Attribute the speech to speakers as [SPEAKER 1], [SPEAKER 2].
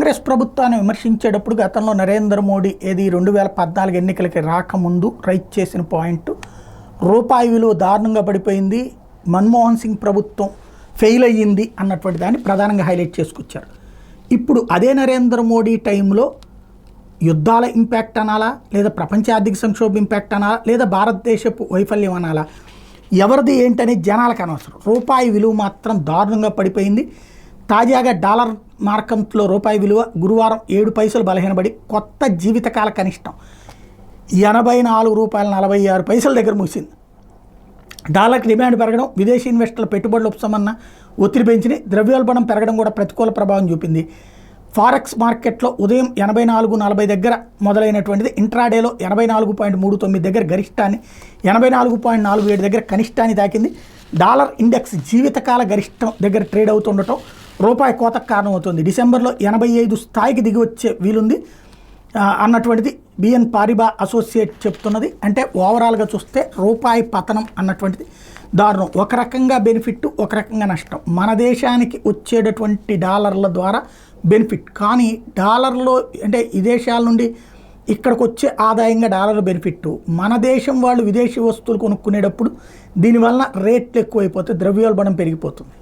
[SPEAKER 1] కాంగ్రెస్ ప్రభుత్వాన్ని విమర్శించేటప్పుడు గతంలో నరేంద్ర మోడీ 2014 ఎన్నికలకి రాకముందు రైట్ చేసిన పాయింట్, రూపాయి విలువ దారుణంగా పడిపోయింది, మన్మోహన్ సింగ్ ప్రభుత్వం ఫెయిల్ అయ్యింది అన్నటువంటి దాన్ని ప్రధానంగా హైలైట్ చేసుకొచ్చారు. ఇప్పుడు అదే నరేంద్ర మోడీ టైంలో యుద్ధాల ఇంపాక్ట్ అనాలా, లేదా ప్రపంచ ఆర్థిక సంక్షోభం ఇంపాక్ట్ అనాలా, లేదా భారతదేశపు వైఫల్యం అనాలా, ఎవరిది ఏంటని జనాలకు అనవసరం. రూపాయి విలువ మాత్రం దారుణంగా పడిపోయింది. తాజాగా డాలర్ మార్కంలో రూపాయి విలువ గురువారం 7 పైసలు బలహీనపడి కొత్త జీవితకాల కనిష్టం ₹84.46 దగ్గర ముగిసింది. డాలర్కి డిమాండ్ పెరగడం, విదేశీ ఇన్వెస్టర్ల పెట్టుబడుల ఉపశమన ఒత్తిడి పెంచింది. ద్రవ్యోల్బణం పెరగడం కూడా ప్రతికూల ప్రభావం చూపింది. ఫారెక్స్ మార్కెట్లో ఉదయం 84.40 దగ్గర మొదలైనటువంటిది ఇంట్రాడేలో 84.39 దగ్గర గరిష్టాన్ని, 84.47 దగ్గర కనిష్టాన్ని తాకింది. డాలర్ ఇండెక్స్ జీవితకాల గరిష్టం దగ్గర ట్రేడ్ అవుతుండటం రూపాయి కోతకు కారణమవుతుంది. డిసెంబర్లో 85 స్థాయికి దిగి వచ్చే వీలుంది అన్నటువంటిది బిఎన్ పారిబా అసోసియేట్ చెప్తున్నది. అంటే ఓవరాల్గా చూస్తే రూపాయి పతనం అన్నటువంటిది దారుణం. ఒక రకంగా బెనిఫిట్, ఒక రకంగా నష్టం. మన దేశానికి వచ్చేటటువంటి డాలర్ల ద్వారా బెనిఫిట్, కానీ డాలర్లో అంటే విదేశాల నుండి ఇక్కడికి వచ్చే ఆదాయంగా డాలర్ బెనిఫిట్. మన దేశం వాళ్ళు విదేశీ వస్తువులు కొనుక్కునేటప్పుడు దీనివల్ల రేట్లు ఎక్కువైపోతే ద్రవ్యోల్బణం పెరిగిపోతుంది.